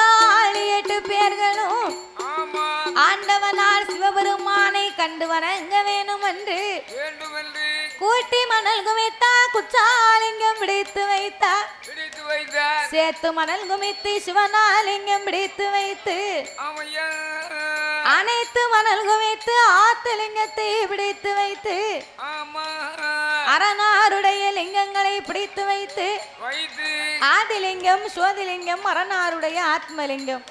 அட்டாளி 8 பேர்களும் ஆண்டவனால் சிவபெருமானை கண்டு வணங்க வேணும் என்று கூட்டி மணல் குமித்தா குச்சாலிங்கம் பிடித்து வைத்தார். சேத்து மணல் குமித்து சிவனாலிங்கம் பிடித்து வைத்து அனைத்து மணல் குமித்து ஆத்துலிங்கத்தை பிடித்து வைத்து அரணாருடைய லிங்கங்களை பிடித்து வைத்து ஆதிலிங்கம் சோதிலிங்கம் அரணாருடைய ஆத்மலிங்கம்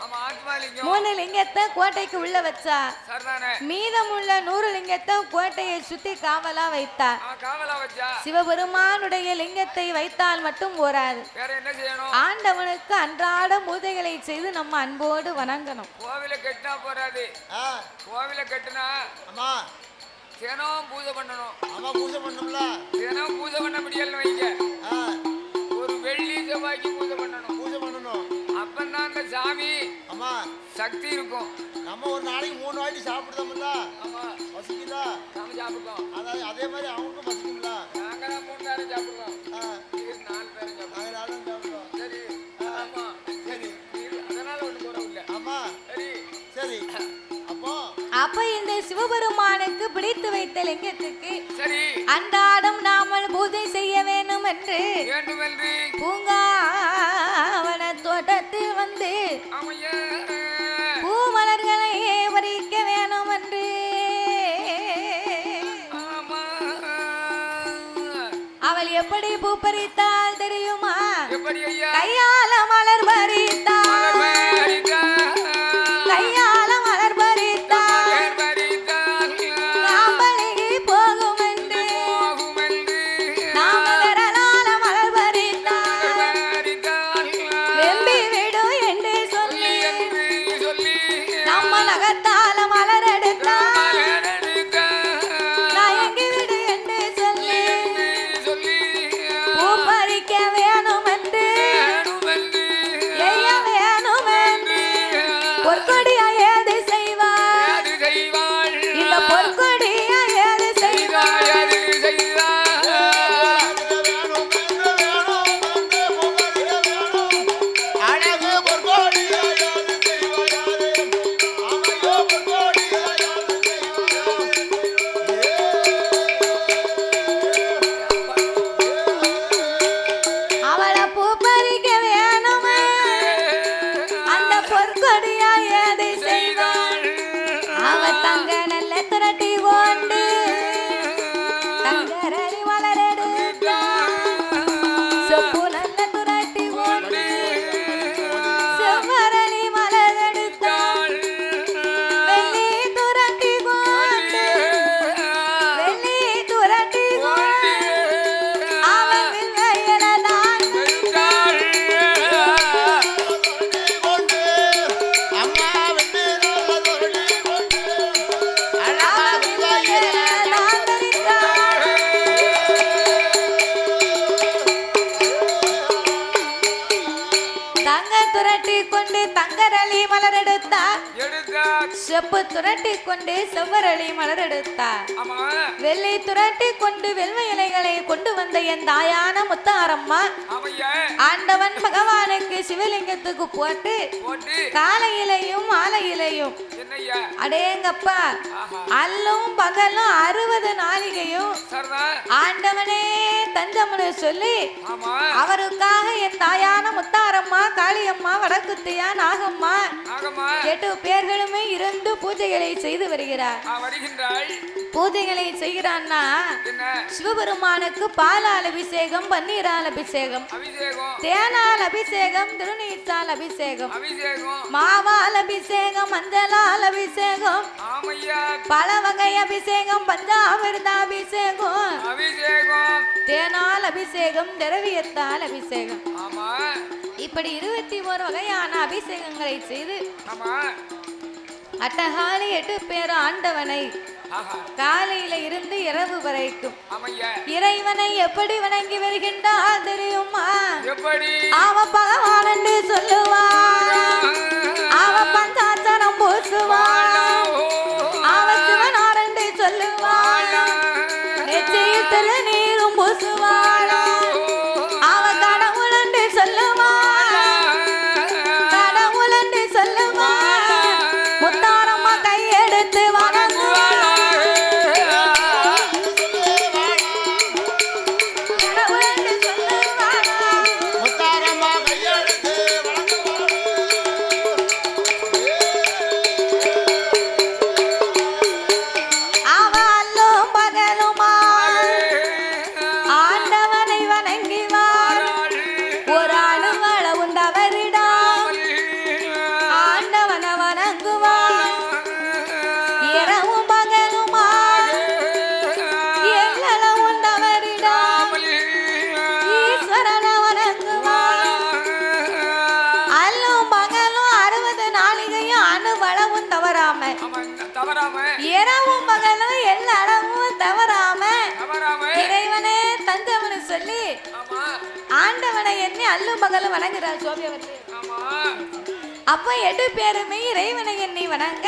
3 லிங்கத்தை கோட்டைக்கு உள்ள வச்சா. மீதமுள்ள 100 லிங்கத்தை கோட்டையை சுத்தி காவலா வைத்தார். சிவபெருமானுடைய லிங்கத்தை வைத்தால் மட்டும் போராது, ஆண்டவனுக்கு அன்றாட பூஜைகளை செய்து நம்ம அன்போடு வணங்கணும். கோவில கட்டினா போராது, கோவில கட்டினா தினம் பூஜை பண்ணணும். ஆமா பூஜை பண்ணணும்ல, தினம் பூஜை பண்ண முடியல வைங்க. ஒரு வெள்ளி செவ்வாய்க்கு பூஜை பண்ணணும், பூஜை பண்ணணும். அப்பதான் அந்த சாமி ஆமா சக்தி இருக்கும். நம்ம ஒரு நாளைக்கு 3 வாட்டி சாப்பிடுறோம்ல, ஆமா பசிக்குதா நாம சாப்பிடுறோம். அதாவது அதே மாதிரி அவங்களுக்கும் பசிக்கும்ல, நாங்க 3 நேரம் சாப்பிடுறோம். 4 பேரும் சாப்பிடுறோம். சரி ஆமா சரி, அதனால ஒண்ணு குறை இல்லை. ஆமா சரி சரி. அப்ப இந்த சிவபெருமானுக்கு பிடித்து வைத்த லிங்கத்துக்கு அன்றாடம் நாமல் பூஜை செய்ய வேண்டும் என்று பூங்காவன தோட்டத்தில் வந்து பூமலர்களை பறிக்க வேணும் என்று அவள் எப்படி பூ பறித்தால் தெரியுமா? கையால மலர் பறித்தாள், கையால மலர் செப்பு துரட்டி கொண்டு செவ்வரளி மலர் எடுத்தார். வெள்ளை துரட்டி கொண்டு வெள்மை இலைகளை கொண்டு வந்த என் தாயான முத்தாரம்மா ஆண்டவன் பகவானுக்கு சிவலிங்கத்துக்கு போட்டு காலையிலையும் மாலையிலையும் அடேங்கப்பா அல்லும் பகலும் 60 நாளிகையும் ஆண்டவனே தஞ்சம்னு சொல்லி அவருக்காக என் தாயான முத்தாரம்மா காளியம்மா வடக்குத்தியா நாகம்மா 8 பேர்களுமே இருந்து பூஜைகளை செய்து வருகிறார். பூஜைகளை செய்கிறான்னா சிவபெருமானுக்கு பாலால் அபிஷேகம், பன்னீரால் அபிஷேகம், தேனால் அபிஷேகம், திருநீற்றால் அபிஷேகம், மாவால் அபிஷேகம், மஞ்சளால் அபிஷேகம், பல வகை அபிஷேகம், பஞ்சாமிர்த அபிஷேகம், தேனால் அபிஷேகம், திரவியத்தால் அபிஷேகம், இப்படி 21 வகையான அபிஷேகங்களை செய்து அட்டகாலி 8 பேர் ஆண்டவனை காலையில இருந்து இரவு வரைக்கும் இறைவனை எப்படி வணங்கி வருகின்றார் தெரியுமா? அவ பகவான் என்று சொல்லுவார், அவ பஞ்சாட்சரம் பூசுவார், அவ சிவனார் என்று சொல்லுவார், நெற்றியில் திருநீரும் பூசுவார், அவ கடவுள் என்று சொல்லுவார், கடவுள் இரவும் பகலும் எல்லளவும் தவறாம இறைவனே தஞ்சம்னு சொல்லி ஆண்டவனை எண்ணி அல்லும் பகலும் வணங்குறார் சோபி அவர்கள். அப்ப 8 பேருமே இறைவனை எண்ணி வணங்க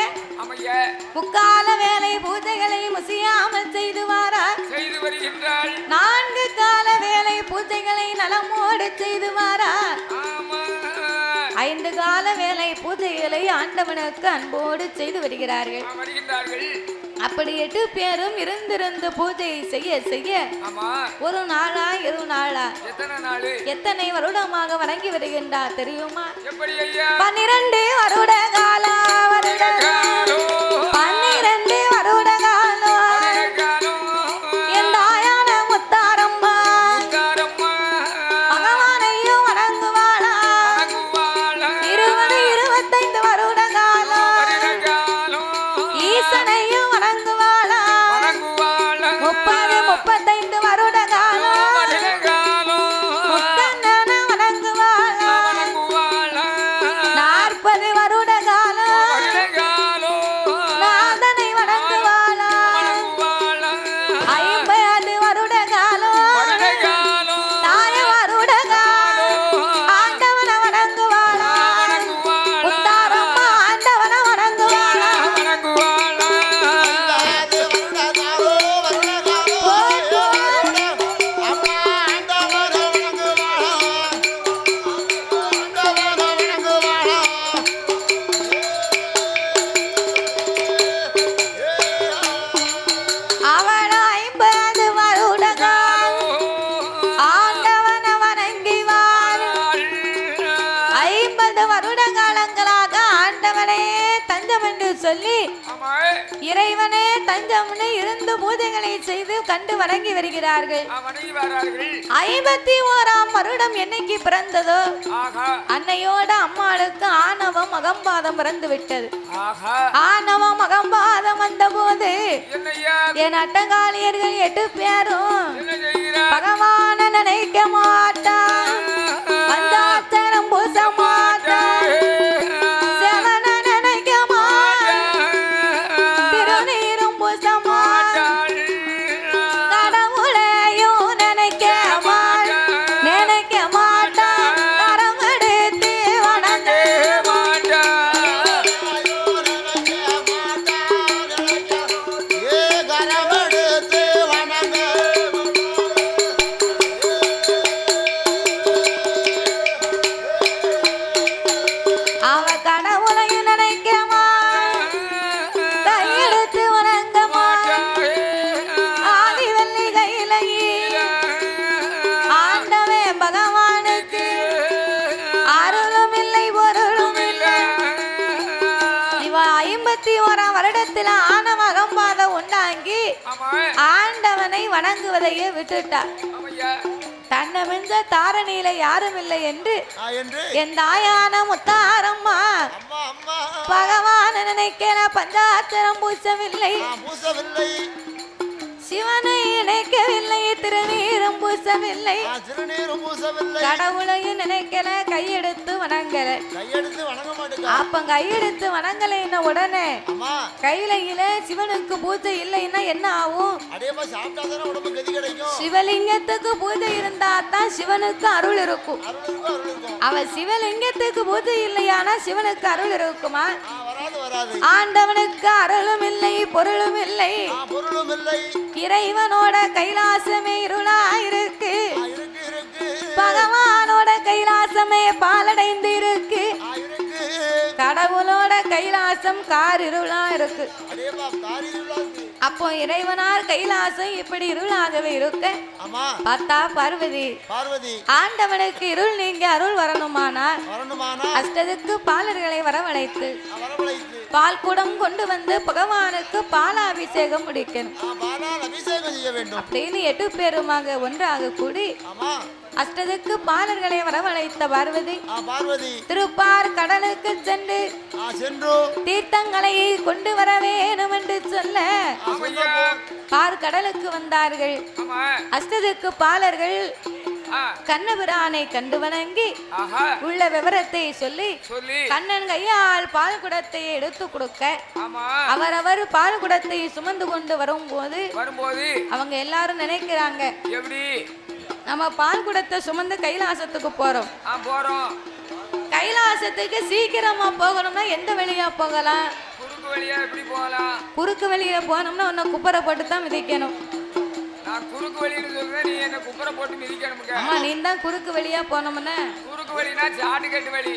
முக்கால வேலை பூஜைகளை முசியாமல் செய்து வாரார். 4 கால வேலை பூஜைகளை நலமோடு செய்து வாரார். 5 கால வேலை பூஜைகளை ஆண்டவனுக்கு அன்போடு செய்து வருகிறார்கள். அப்படி 8 பேரும் இருந்திருந்து பூஜை செய்ய செய்ய ஒரு நாளா 2 நாளா எத்தனை வருடமாக வணங்கி வருகின்றார் தெரியுமா? 12 வருட காலம் 12 வருட காலம் என் தாயான முத்தாரம்மா பகவானையும் வணங்குவாளா. 20 25 வருட காலம் ஈசனையும் வணங்குவாளா. 30 35 வருட காலம் முத்தண்ணன வணங்குவாளா. 40 வருட காலம் நாதனை வணங்குவாளா. 50 வருட காலம் தாய வருட காலம் ஆண்டவன வணங்குவாளா. முத்தாரம்மா ஆண்டவன வணங்குவாளா. அவன 50 வருட காலம் ஆண்டவன வணங்கி வாரு. 50 வருட காலங்களாக ஆண்டவனே தஞ்சம் என்று சொல்லி இறைவனே தஞ்சம்னு இருந்து பூஜைகளை செய்து கண்டு வணங்கி வருகிறார்கள். 51ஆம் வருடம் என்னைக்கு பிறந்ததோ அன்னையோட அம்மாளுக்கு ஆணவம் அகம்பாதம் பிறந்து விட்டது. ஆணவம் அகம்பாதம் வந்த போது என் அட்டங்காளியர்கள் 8 பேரும் பகவான நினைக்க மாட்டான், பஞ்சாட்சரம் பூச மாட்டான், சிவனை நினைக்க மாட்டான், திருநீரும் பூச மாட்டான், கடவுளையும் நினைக்க மாட்டான், கரம் எடுத்து வணங்க அவ கடவுளையும் நினைக்க மாட்டான், கையெடுத்து வணங்க மாட்டான். ஆதி வெள்ளி கையிலையே ஆண்டவே பகவானுக்கு அருளும் இல்லை பொருளும் இல்லை. இவ 51ஆம் வருடத்தில் ஆணவ அகம்பாதம் உண்டாங்கி ஆண்டவனை வணங்குவதையே விட்டுட்டார். தன்னை மிஞ்ச தாரணியில யாரும் இல்லை என்று என் தாயான முத்தாரம்மா பகவான நினைக்கிற பஞ்சாட்சரம் பூசவில்லை, சிவனை இணைக்கவில்லை, திருநீரும் பூசவில்லை, கடவுளையும் நினைக்கல, கையெடுத்து வணங்கல. அப்ப கையெடுத்து வணங்கலைன்னா உடனே கையில சிவனுக்கு பூஜை இல்லைன்னா என்ன ஆகும்? சிவலிங்கத்துக்கு பூஜை இருந்தா தான் சிவனுக்கு அருள் இருக்கும். அவ சிவலிங்கத்துக்கு பூஜை இல்லையானா சிவனுக்கு அருள் இருக்குமா? ஆண்டவனுக்கு அருளும் இல்லை பொருளும் இல்லை. இறைவனோட கைலாசமே இருளா இருக்கு, பகவானோட கைலாசமே பாலடைந்து இருக்கு, கடவுளோட கைலாசம் காரிருளா இருக்கு. அப்போ இறைவனார் கைலாசம் இப்படி இருளாகவே இருக்க பார்த்தா பார்வதி ஆண்டவனுக்கு இருள் நீங்க அருள் வரணுமானால் அஷ்டத்துக்கு பாலர்களை வரவழைத்து பால் குடம் கொண்டு வந்து பகவானுக்கு பாலாபிஷேகம் முடிக்கணும் அப்படின்னு 8 பேருமாக ஒன்றாக கூடி அஷ்டத்துக்கு பாலர்களை வரவழைத்த பார்வதி திருப்பார் கடலுக்கு சென்று தீர்த்தங்களை கொண்டு வர வேணும் என்று சொல்ல பார் கடலுக்கு வந்தார்கள். அஷ்டத்துக்கு பாலர்கள் கண்ணபிரானை கண்டு வணங்கி உள்ள விவரத்தை சொல்லி கண்ணன் கையால் பால் குடத்தை எடுத்து கொடுக்க அவரவர் பால் குடத்தை சுமந்து கொண்டு வரும்போது அவங்க எல்லாரும் நினைக்கிறாங்க நம்ம பால் குடத்தை சுமந்து கைலாசத்துக்கு போறோம். கைலாசத்துக்கு சீக்கிரமா போகணும்னா எந்த வழியா போகலாம்? குறுக்கு வழியா போனோம்னா உன்னை குப்பரை போட்டு தான் மிதிக்கணும். குறுக்கு வழின்னு சொல்றேன், நீ என்ன குப்பரை போட்டு மிதிக்கணும். ஆமா, நீ தான் குறுக்கு வழியா போனோம்னா. குறுக்கு வழினா சாட்டு கட்டு வழி.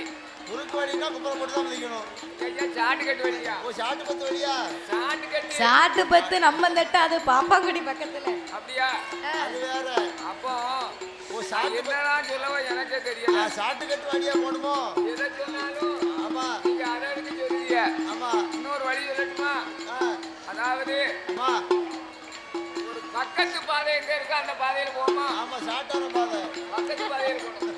குறுக்கு வழினா குப்பரை போட்டு தான் மிதிக்கணும். ஐயா சாட்டு கட்டு வழியா? ஓ, சாட்டு பத்து வழியா? சாட்டு கட்டு. சாட்டு பத்து நம்ம தட்ட அது பாப்பாங்குடி பக்கத்துல. அப்படியா? அது வேற. அப்போ ஓ, சாட்டு என்னடா சொல்லவோ எனக்கே தெரியல. சாட்டு கட்டு வழியா போணுமோ? எதை சொன்னாலும் ஆமா, நீங்க அதை எடுத்து சொல்றீங்க. ஆமா, இன்னொரு வழி சொல்லட்டுமா? அதாவது ஆமா, ஒரு பக்கத்து பாதை எங்க இருக்கு அந்த பாதையில போமா? ஆமா, சாட்டான பாதை பக்கத்து பாதையில போகணும்.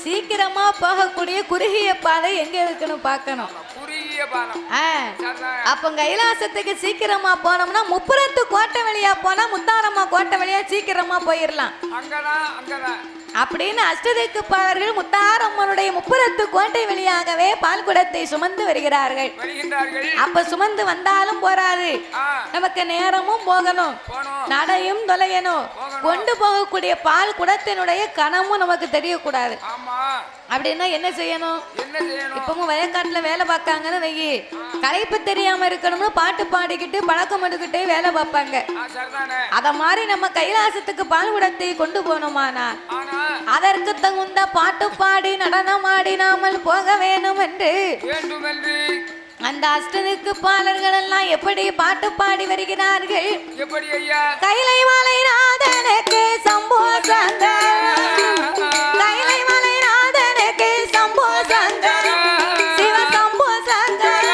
சீக்கிரமா போகக்கூடிய குறுகிய பாதை எங்க இருக்குன்னு பார்க்கணும். குறுகிய பாலம். அப்ப கைலாசத்துக்கு சீக்கிரமா போனோம்னா முப்புறத்து கோட்டை வழியா போனா முத்தாரம்மா கோட்டை வழியா சீக்கிரமா போயிடலாம். அங்கதான் அப்படின்னு அஷ்டதிக்கு பாவர்கள் முத்தாரம்மனுடைய முப்புறத்து கோட்டை வழியாகவே பால் குடத்தை சுமந்து வருகிறார்கள். அப்ப சுமந்து வந்தாலும் போராது, நமக்கு நேரமும் போகணும், நடையும் தொலையணும். கொண்டு போகக்கூடிய பால் குடத்தினுடைய கணமும் நமக்கு தெரியக்கூடாது. அப்படின்னா என்ன செய்யணும்? இப்பவும் வயக்காட்டுல வேலை பார்க்காங்கன்னு வையி, களைப்பு தெரியாம இருக்கணும்னு பாட்டு பாடிக்கிட்டு பழக்கம் எடுக்கிட்டே வேலை பார்ப்பாங்க. அத மாதிரி நம்ம கைலாசத்துக்கு பால் குடத்தை கொண்டு போனோமானா அதற்கு தகுந்த பாட்டு பாடி நடனம் ஆடினாமல் போக வேணும் என்று அந்த அஷ்டதிக்கு பாலர்கள் எல்லாம் எப்படி பாட்டு பாடி வருகிறார்கள்? கைலை மலை நாதனுக்கு சம்போ சங்கர், கைலை மலை நாதனுக்கு சம்போ சங்கர், சிவ சம்போ சங்கர்,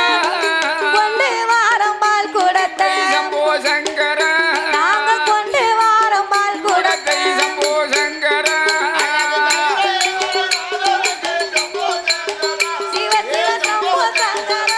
கொண்டு வாரம் பால் குடத்தை சம்போ சங்கர, நாங்க கொண்டு வாரம் பால் குடத்தை சம்போ சங்கர, சிவ சிவ சம்போ சங்கர.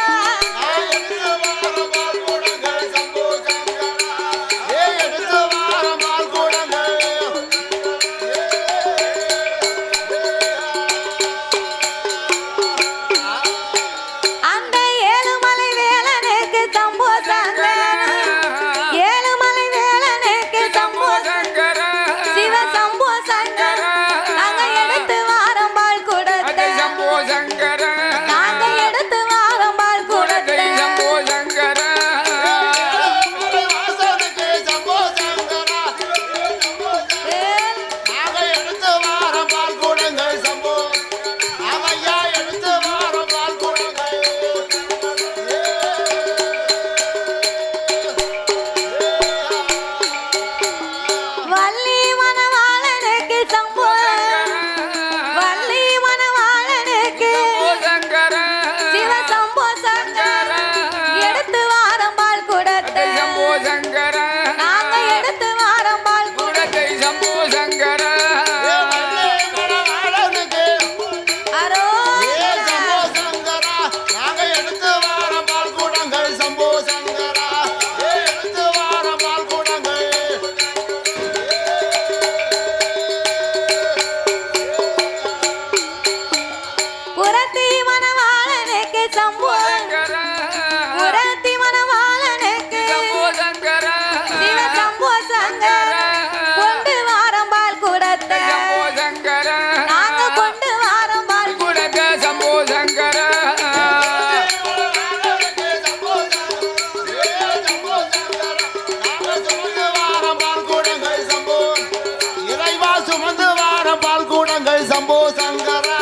சம்போ சங்கரா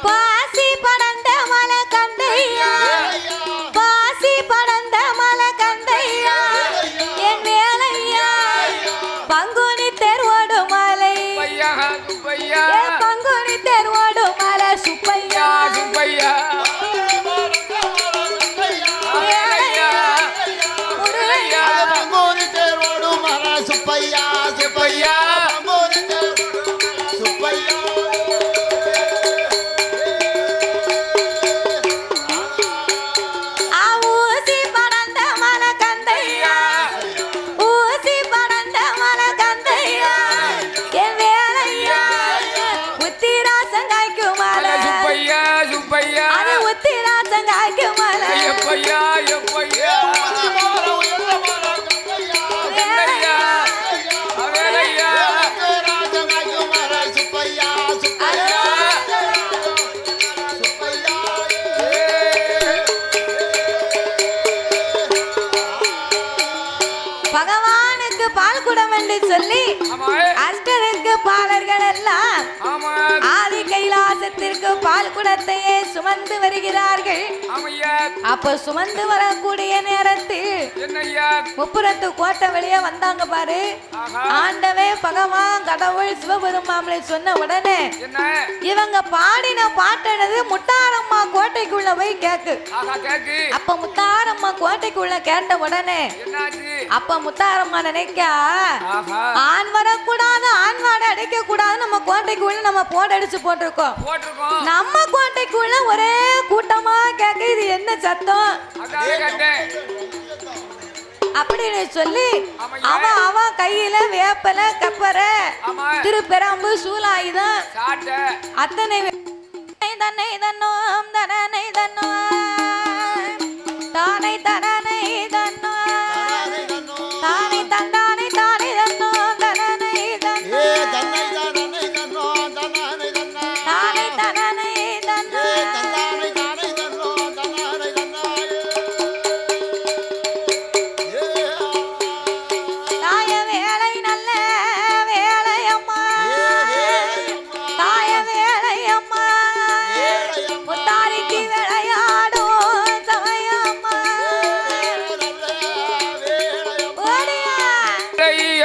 பாசி படந்த மலை கந்தையா, பாசி படந்த மலை கந்தையா, என் வேலையா பங்குனி தெருவோடு மலை, பங்குனி தெருவோடு மலை சுப்பையா சுப்பையா சுப்பையா சுப்பையா சுப்பையா ஊசி படந்த மலை கந்தையா, எப்பையா எப்பையா கண்ணையா அவேலையா பகவானுக்கு பால் குடம் என்று சொல்லி அஷ்டருக்கு பாலர்கள் எல்லாம் ஆதி கைலாசத்திற்கு பால் குடத்தையே சுமந்து வருகிறார்கள். அப்ப சுமந்து வரக்கூடிய நேரத்தில் முப்புறத்து கோட்டை வழியா வந்தாங்க பாரு. ஆண்டவே பகவான் கடவுள் சிவபெருமாமலை சொன்ன உடனே இவங்க பாடின பாட்டனது முத்தாரம்மா கோட்டைக்குள்ள போய் கேக்கு. அப்ப முத்தாரம்மா கோட்டைக்குள்ள கேட்ட உடனே அப்ப முத்தாரம்மா நினைக்கா ஆண் வரக்கூடாது ஆண் வாடை அடிக்க கூடாது. நம்ம கோட்டைக்குள்ள நம்ம போட்டு அடிச்சு போட்டிருக்கோம். நம்ம கோட்டைக்குள்ள ஒரே கூட்டமா கேட்க இது என்ன சத்தம் அப்படின்னு சொல்லி அவன் கையில வேப்பல கப்பரை திருப்பெரம்பு சூலாயுதம் அத்தனை தன்னை தன்னோம் தனனை தன்னோம் தானை தனனை தன்னோம் தானை தண்டானை தானை தன்னோம் தனனை தன்னோம் தானை தனனை தன்னோம் தாய வேலை நல்ல வேலையம்மா தாய வேலையம்மா முத்தாரிக்கு விளையாடும் சமயம்மா ஓடியா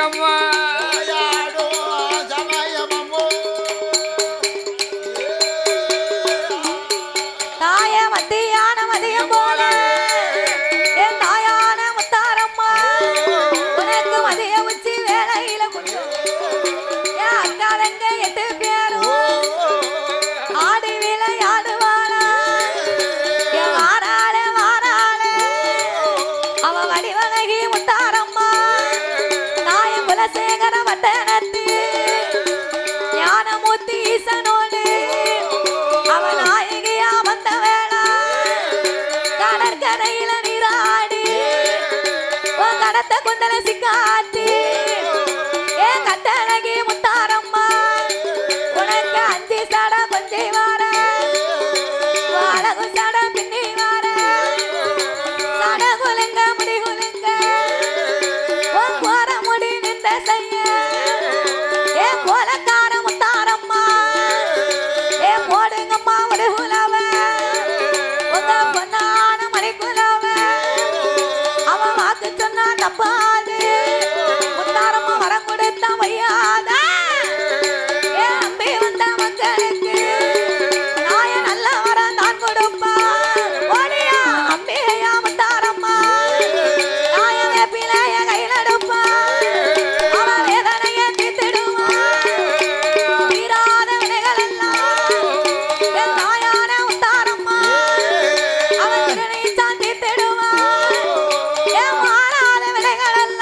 அம்மா தாய மத்தியான மதியம் போல என் தாயான முத்தாரம்மா உனக்கு மதிய உச்சி வேலையில என் அக்காலங்க 8 பேரும் ஆடி விளையாடுவாளா என் வாராளே வாராளே அவ வடிவழகி முத்தாரம்மா தாய குலசேகர வட்டனத்து ஞானமூர்த்தி ஈசனோடு அவ நாயகியா வந்த வேளா கடற்கரையில நீராடி உன் கடத்த குந்தல சிக்காத்தி ஏன் கட்டழகி முத்தாரம்மா உனக்கு 5 சட கொஞ்சி வார அழகு சட பின்னி வார சட குலுங்க முடி குலுங்க உன் கோர முடி நின்ற செய்ய ஏன் கோலக்கார முத்தாரம்மா ஏன் போடுங்கம்மா முடுகுலவ உங்க பொன்னான மணிக்குலவ அவன் வாக்கு சொன்னா தப்பாது முத்தாரம்மா வரம் கொடுத்த வையாத ஏன் அம்பி வந்த மக்களுக்கு நாய நல்ல வரம் தான் கொடுப்பா ஓடியா அம்பிகையா முத்தாரம்மா நாய வேப்பிலைய கையில எடுப்பா அவ வேதனைய தீர்த்திடுவா தீராத வினைகள் எல்லாம் என் தாயான முத்தாரம்மா அவன் திருநீச்சான் தீர்த்திடுவா என் மாறாத வினைகள் எல்லாம்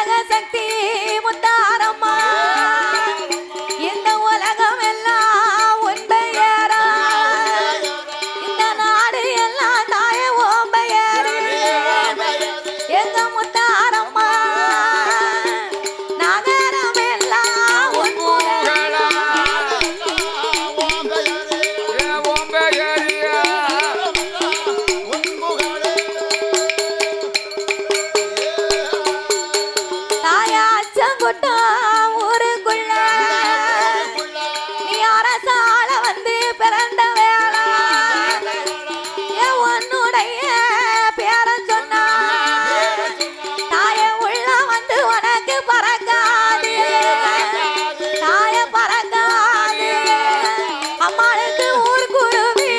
உலக சக்தி முத்தாரம்மா இந்த உலகம் எல்லாம் உன் பெயரா இந்த நாடு எல்லாம் தாய ஓம் பெயரு எங்க முத்தாரம்மா நகரம் எல்லாம் உன் புகழா தாயாச்சங்குட்டம் ஊருக்குள்ள நீ அரசால வந்து பிறந்த வேளா உன்னுடைய பேரன் சொன்னா தாய உள்ள வந்து உனக்கு பறக்காது தாய பறக்காது அம்மாளுக்கு ஊர் குருவி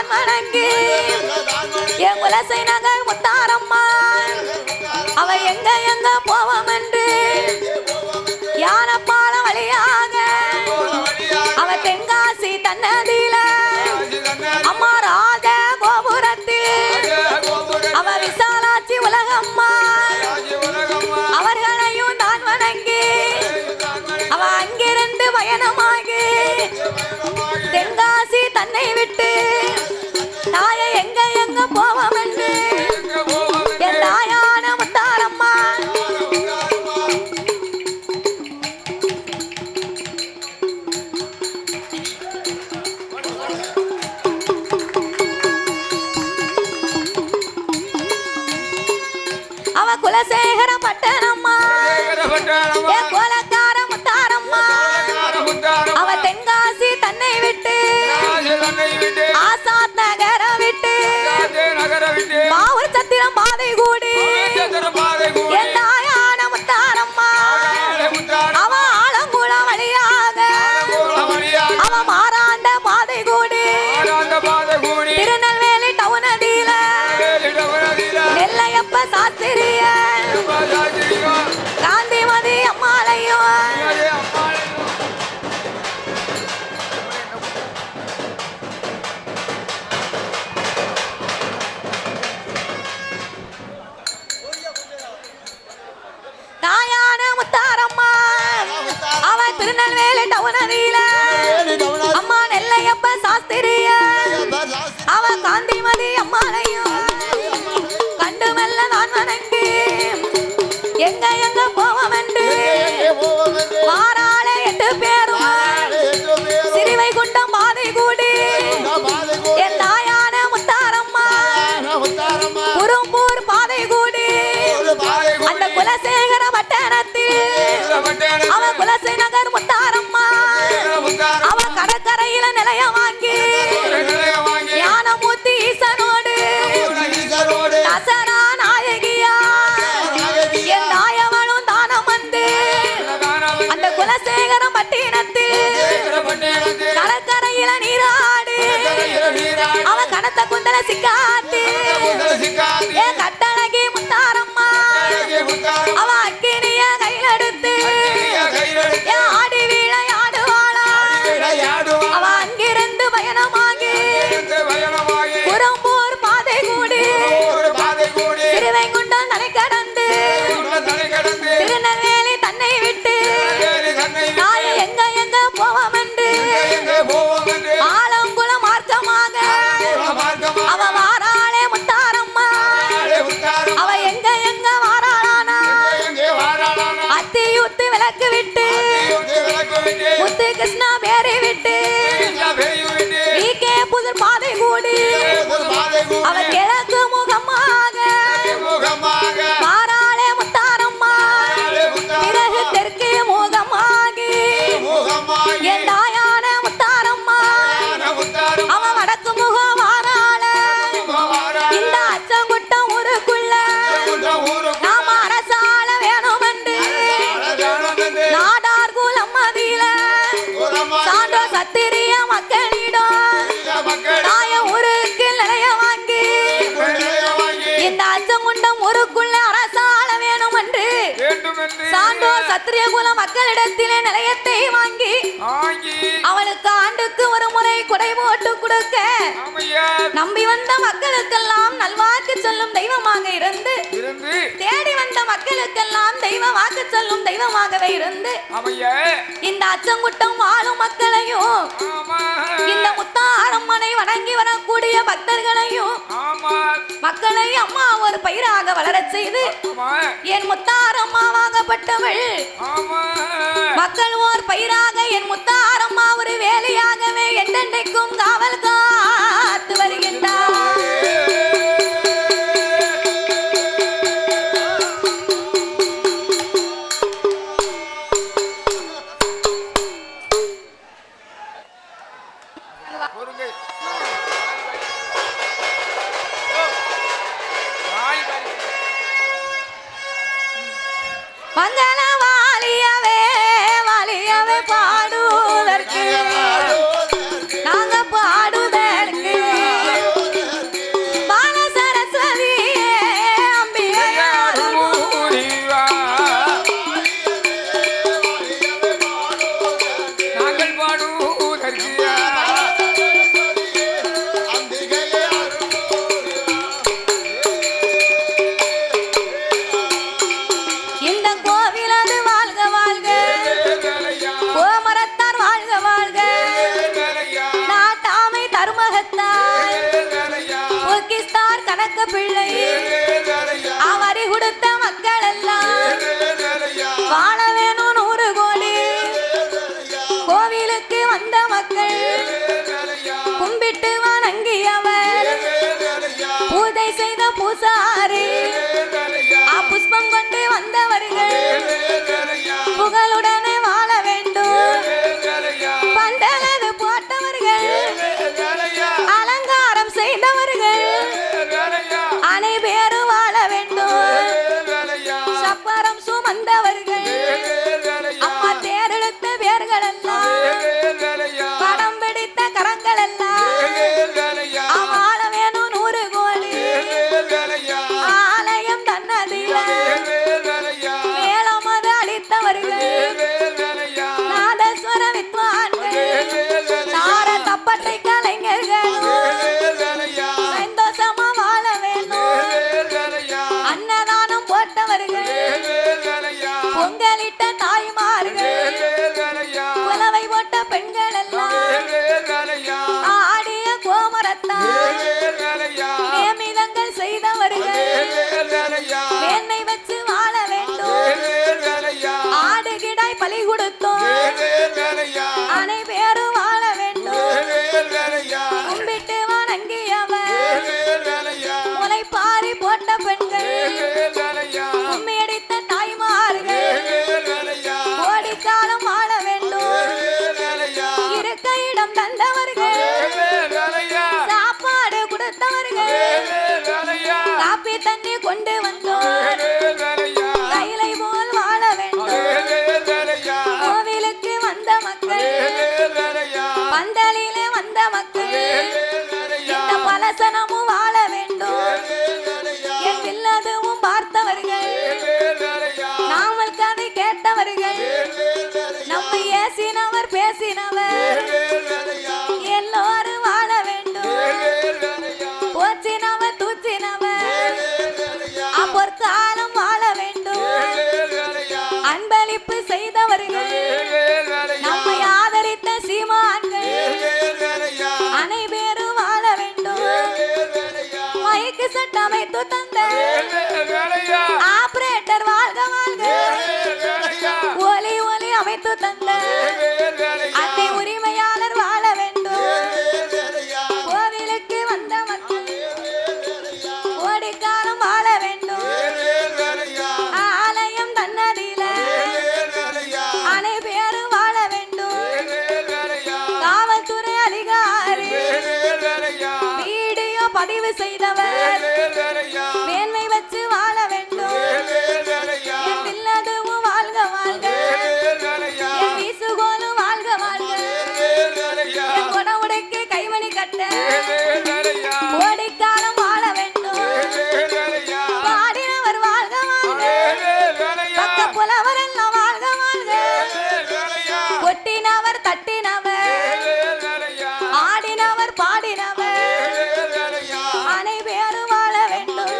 தான் வணங்கி என் குலசை நகர் முத்தாரம்மா அவ எங்க எங்க போவோம் என்று யானப்பால வழியாக அவ தென்காசி தன்னதியில அம்மா ராஜ கோபுரத்தில் அவ விசாலாட்சி உலகம்மா அவர்களையும் தான் வணங்கி அவ அங்கிருந்து பயணமாகி தென்காசி தன்னை விட்டு தாயை எங்க எங்க போவோம் என்று என் தாயான முத்தாரம்மா அவ குலசேகர பட்டணம்மா என் கோலக்கார முத்தாரம்மா அவ தென்காசி தன்னை விட்டு ஆசாத் நகர விட்டு மாவூர் சத்திரம் பாதை கூடி என் தாயான முத்தாரம்மா அவ ஆலங்குள வழியாக அவ மாறாண்ட பாதை கூடி திருநெல்வேலி டவுனதியில நெல்லையப்ப சாஸ்திரிய காந்திமதி அம்மாளையும் தாயான முத்தாரம்மா அவ திருநெல்வேலி டவுனதியில அம்மா நெல்லையப்ப சாஸ்திரிய அவ காந்திமதி அம்மாளையும் கண்டு மெல்ல நான் வணங்கி எங்க எங்க போவோம் என்று வாராள 8 பேரும் சிறுவை குண்டம் பாதை கூடி என் தாயான முத்தாரம்மா குறும்பூர் பாதை கூடி அந்த குலசேகர பட்டணத்தில் அவ குலசை நகர் முத்தாரம்மா அவ கடற்கரையில நிலைய வாங்கி ஞானமூர்த்தி ஈசனோடு தசரா நாயகியா என் தாயவனும் தானம் வந்து அந்த குலசேகர பட்டினத்தில் கடற்கரையில நீராடு அவ கணத்த குந்தல சிக்காத்தி என் கட்டழகி முத்தாரம்மா அவ அக்கினிய கையில் எடுத்து என் ஆடி வீழையாடுவாளா அவ அங்கிருந்து பயணமாகி குறும்பூர் பாதை கூடி திருவைகுண்டம் தலை கடந்து திருநெல்வேலி தன்னை விட்டு தாயை எங்க எங்க போவோம் என்று ஆலங்குள மார்க்கமாக அவ வாராளே முத்தாரம்மா அவ எங்க எங்க வாராளானா அத்தியூத்து விளக்கு விட்டு முத்து கிருஷ்ணா பேரை விட்டு புதர் பாதை கூடி அவ கிழக்கு முகமாக வாராளே முத்தாரம்மா பிறகு தெற்கு முகமாகி என் தாயான முத்தாரம்மா அவ வடக்கு முகம் வாராள இந்த அச்சங்குட்டம் ஊருக்குள்ள நாம அரசாள வேணும் என்று நாடார் குலம் மதியில சான்றோ சத்திரிய மக்களிடம் தாய ஊருக்கு நிலைய வாங்கி இந்த அச்சங்குண்டம் ஊருக்குள்ள அரசாள வேணும் என்று சான்றோ சத்திரிய குல மக்களிடத்திலே நிலையத்தை வாங்கி அவளுக்கு ஆண்டுக்கு ஒரு முறை குடை போட்டு கொடுக்க நம்பி வந்த மக்களுக்கெல்லாம் நல்வாக்கு சொல்லும் தெய்வமாக இருந்து தேடி வந்த மக்களுக்கெல்லாம் தெய்வ வாக்கு சொல்லும் தெய்வமாகவே இருந்து இந்த அச்சங்குட்டம் வாழும் மக்களையும் இந்த முத்தாரம்மனை வணங்கி வரக்கூடிய பக்தர்களையும் மக்களை அம்மா ஒரு பயிராக வளரச் செய்து என் முத்தாரம்மாவாகப்பட்டவள் மக்கள் ஓர் பயிராக என் முத்தாரம்மா ஒரு வேலையாகவே என்றென்றைக்கும் காவல் காத்து வருகின்றார். மங்கள வாலியவே வாலியவே பாடுவதற்கு நாங்க பாடுவதற்கு எனக்கு பிள்ளை அவரி கொடுத்த மக்கள் எல்லாம் வாழ வேணும் 100 கோடி கோவிலுக்கு வந்த மக்கள் கும்பிட்டு வணங்கியவர் பூஜை செய்த பூசாரி புஷ்பம் கொண்டு வந்தவர்கள் புகழுடனே வாழ வேண்டும் பந்தலது போட்டவர்கள் அலங்காரம் செய்தவர்கள் அனைவரும் வாழ வேண்டும் சப்பரம் சுமந்தவர்கள் அம்மா தேரெடுத்த பேர்கள் எல்லாம் படம் பிடித்த கரங்கள் எல்லாம் வாழ வேணும் 100 கோடி ஆலயம் தன்னதில மேலமது அளித்தவர்கள் நாதஸ்வர வித்வான்கள் தார தப்பட்டை கலைஞர்கள் சந்தோஷமா வாழ வேணும் அன்னதானம் போட்டவர்கள் பொங்கலிட்ட தாய்மார்கள் புலவை போட்ட பெண்கள் எல்லாம் ஆடிய கோமரத்தான் நியமிதங்கள் செய்தவர்கள் வேண்ணை வச்சு வாழ வேண்டும் ஆடுகிடாய் பலி கொடுத்தோம் அனைவரும் வாழ வேண்டும் கும்பிட்டு வணங்கியவர் முளைப்பாரி போட்ட பெண்கள் கும்மியடித்த தாய்மார்கள் கோடிக்காலம் வாழ வேண்டும் இருக்க இடம் தந்தவர்கள் சாப்பாடு கொடுத்தவர்கள் காப்பி தண்ணி கொண்டு வந்தோம் கைலை போல் வாழ வேண்டும் கோவிலுக்கு வந்த மக்கள் பந்தலிலே வந்த மக்கள் இந்த பலசனமும் வாழ வேண்டும் என் பில்லதுவும் பார்த்தவர்கள் நாமல் கதை கேட்டவர்கள் நம்மை ஏசினவர் பேசினவர் எல்லோரும் வாழ வேண்டும் போச்சினவர் தூச்சினவர் பொற்காலம் வாழ வேண்டும் அன்பளிப்பு செய்தவர்கள் நம்மை ஆதரித்த சீமான்கள் அனைவரும் வாழ வேண்டும் மைக்கு சட்டமைத்து தந்த ஆபரேட்டர் வாழ்க வாழ்க ஒலி ஒலி அமைத்து தந்த அன்னை உரிமையாளர் வாழ வேண்டும் கோவிலுக்கு வந்த மக்கள் கோடிக்காலம் வாழ வேண்டும் ஆலயம் தன்னதில அனைவரும் வாழ வேண்டும் காவல்துறை அதிகாரி வீடியோ பதிவு செய்தவர் மேன்மை வச்சு வாழ வேண்டும் என் பில்லதுவும் வாழ்க வாழ்க என் வீசுகோலும் வாழ்க வாழ்க என் கொடவுடைக்கு கைமணி கட்ட கோடிக்காலம் வாழ வேண்டும் பாடினவர் வாழ்க வாழ்க பக்க புலவர் எல்லாம் வாழ்க வாழ்க கொட்டினவர் தட்டினவர் ஆடினவர் பாடினவர் அனைவரும் வாழ வேண்டும்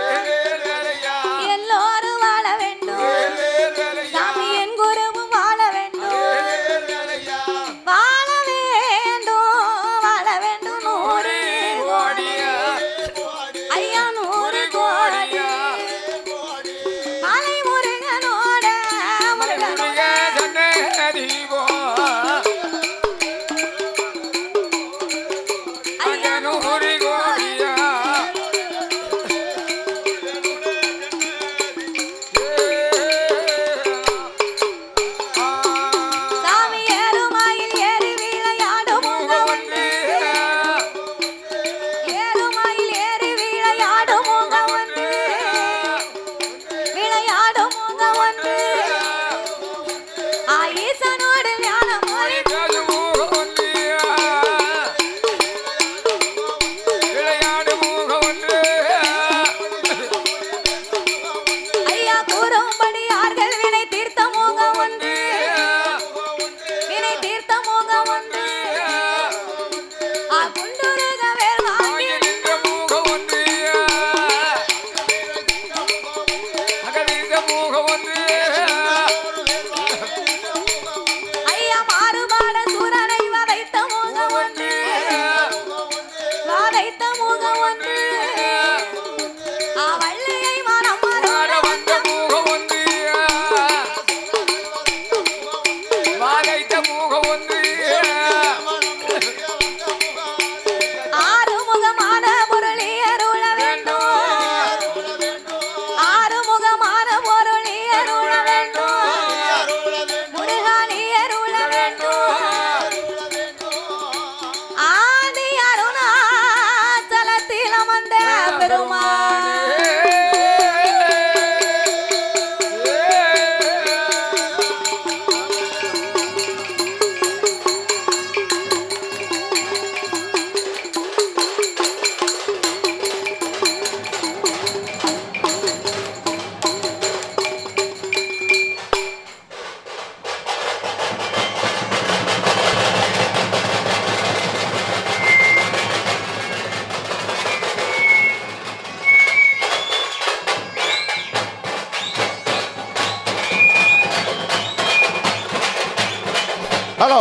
வந்த பெருமானே ஹலோ